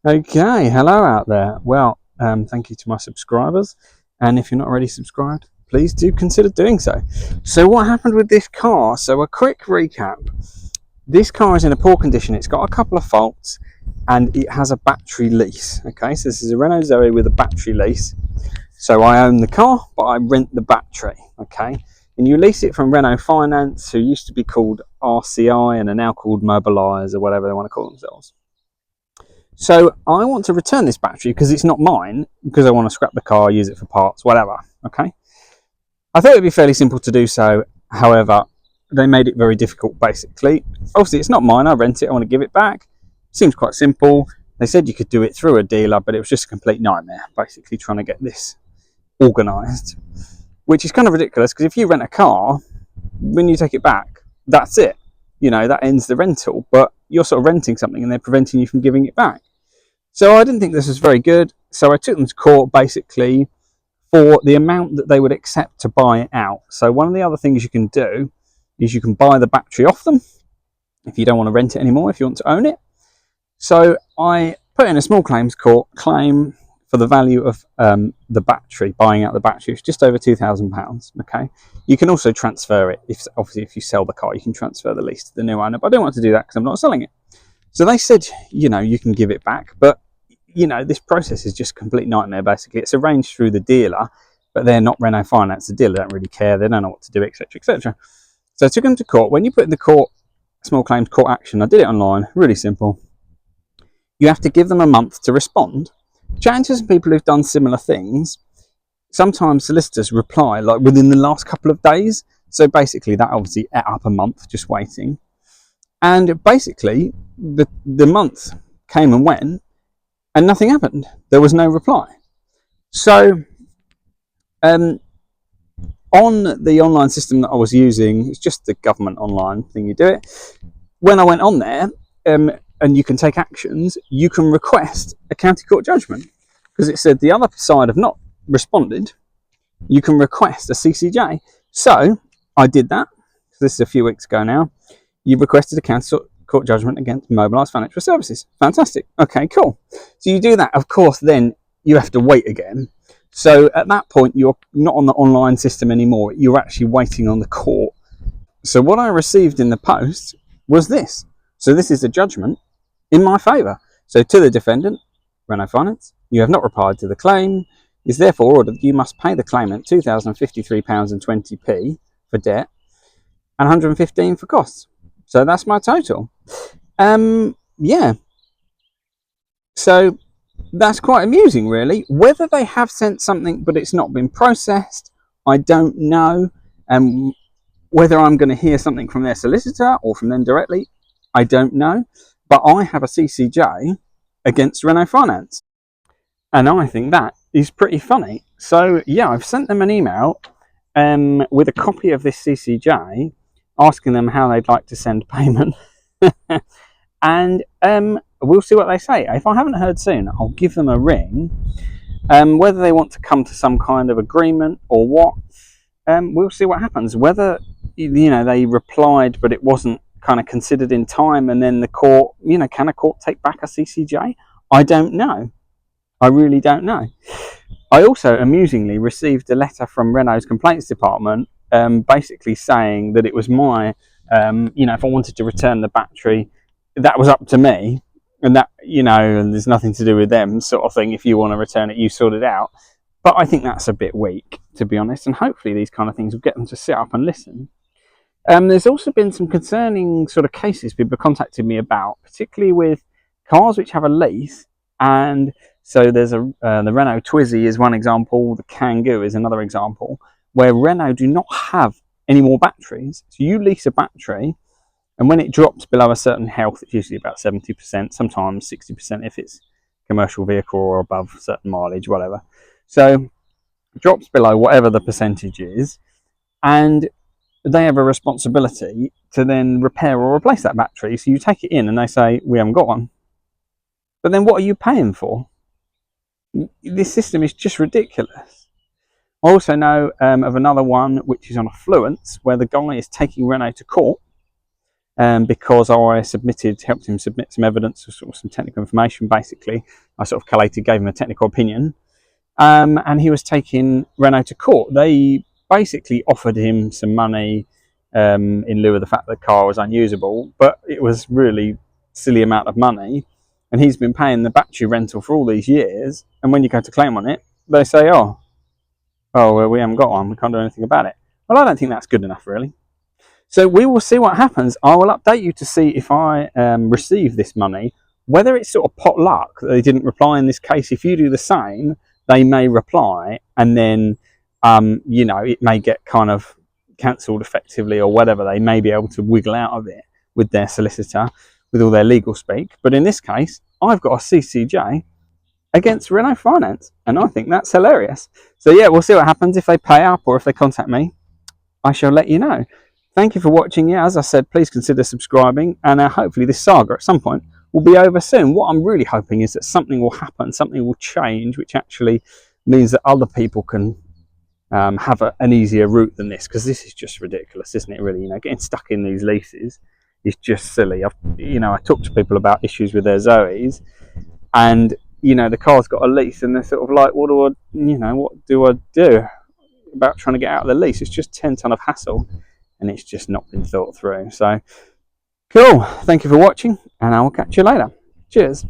Okay, hello out there. Well, thank you to my subscribers, and if you're not already subscribed, please do consider doing so. So what happened with this car? So a quick recap. This car is in a poor condition. It's got a couple of faults, and it has a battery lease. Okay, so this is a Renault Zoe with a battery lease. So I own the car, but I rent the battery. Okay, and you lease it from Renault Finance, who used to be called RCI and are now called Mobilize or whatever they want to call themselves. So I want to return this battery because it's not mine, because I want to scrap the car, use it for parts, whatever. Okay. I thought it'd be fairly simple to do so. However, they made it very difficult, basically. Obviously, it's not mine. I rent it. I want to give it back. Seems quite simple. They said you could do it through a dealer, but it was just a complete nightmare, basically, trying to get this organised. Which is kind of ridiculous, because if you rent a car, when you take it back, that's it. You know, that ends the rental. But you're sort of renting something and they're preventing you from giving it back. So I didn't think this was very good. So I took them to court basically for the amount that they would accept to buy it out. So one of the other things you can do is you can buy the battery off them if you don't want to rent it anymore, if you want to own it. So I put in a small claims court claim for the value of the battery, buying out the battery. It's just over £2,000. Okay. You can also transfer it. Obviously, if you sell the car, you can transfer the lease to the new owner. But I don't want to do that because I'm not selling it. So they said, you know, you can give it back, but, you know, this process is just a complete nightmare, basically. It's arranged through the dealer, but they're not Renault Finance. The dealer don't really care. They don't know what to do, etc., etc. So I took them to court. When you put in the court, small claims court action, I did it online, really simple. You have to give them a month to respond. Chatting to some people who've done similar things, sometimes solicitors reply like within the last couple of days. So basically that obviously ate up a month just waiting. And basically, the month came and went, and nothing happened. There was no reply. So, on the online system that I was using, it's just the government online thing you do it. When I went on there, and you can take actions, you can request a county court judgment. Because it said the other side have not responded, you can request a CCJ. So, I did that. This is a few weeks ago now. You've requested a county court judgment against Mobilize Financial Services. Fantastic. Okay, cool. So you do that. Of course, then you have to wait again. So at that point, you're not on the online system anymore. You're actually waiting on the court. So what I received in the post was this. So this is a judgment in my favour. So to the defendant, Renault Finance, you have not replied to the claim. It is therefore ordered that you must pay the claimant £2,053.20 for debt and 115 for costs. So that's my total. Yeah. So that's quite amusing, really. Whether they have sent something but it's not been processed, I don't know. Whether I'm going to hear something from their solicitor or from them directly, I don't know. But I have a CCJ against Renault Finance. And I think that is pretty funny. So, yeah, I've sent them an email with a copy of this CCJ asking them how they'd like to send payment. And we'll see what they say. If I haven't heard soon, I'll give them a ring. Whether they want to come to some kind of agreement or what, we'll see what happens. Whether, you know, they replied but it wasn't kind of considered in time, and then the court, you know, can a court take back a CCJ? I don't know. I really don't know. I also amusingly received a letter from Renault's complaints department basically saying that it was my, you know, if I wanted to return the battery, that was up to me, and that, you know, and there's nothing to do with them sort of thing. If you want to return it, you sort it out. But I think that's a bit weak, to be honest, and hopefully these kind of things will get them to sit up and listen. There's also been some concerning sort of cases people have contacted me about, particularly with cars which have a lease. And so there's the Renault Twizy is one example, the Kangoo is another example, where Renault do not have any more batteries. So you lease a battery, and when it drops below a certain health, it's usually about 70%, sometimes 60% if it's commercial vehicle or above certain mileage, whatever. So it drops below whatever the percentage is, and they have a responsibility to then repair or replace that battery. So you take it in and they say, we haven't got one. But then what are you paying for? This system is just ridiculous. I also know of another one which is on Affluence, where the guy is taking Renault to court because I helped him submit some evidence or sort of some technical information. Basically, I sort of collated, gave him a technical opinion, and he was taking Renault to court. They basically offered him some money in lieu of the fact that the car was unusable, but it was really silly amount of money, and he's been paying the battery rental for all these years, and when you go to claim on it, they say, oh well, we haven't got one, we can't do anything about it. Well, I don't think that's good enough, really. So we will see what happens. I will update you to see if I receive this money, whether it's sort of pot luck that they didn't reply in this case. If you do the same, they may reply, and then it may get kind of cancelled effectively or whatever. They may be able to wiggle out of it with their solicitor, with all their legal speak. But in this case, I've got a CCJ against Renault Finance, and I think that's hilarious. So yeah, we'll see what happens. If they pay up or if they contact me, I shall let you know. Thank you for watching. Yeah, as I said, please consider subscribing, and hopefully this saga at some point will be over soon. What I'm really hoping is that something will happen, something will change, which actually means that other people can have an easier route than this, because this is just ridiculous, isn't it, really? Getting stuck in these leases is just silly. I talk to people about issues with their Zoes, and the car's got a lease, and they're sort of like, what do I do about trying to get out of the lease? It's just 10 ton of hassle, and it's just not been thought through. So cool, thank you for watching, and I will catch you later. Cheers.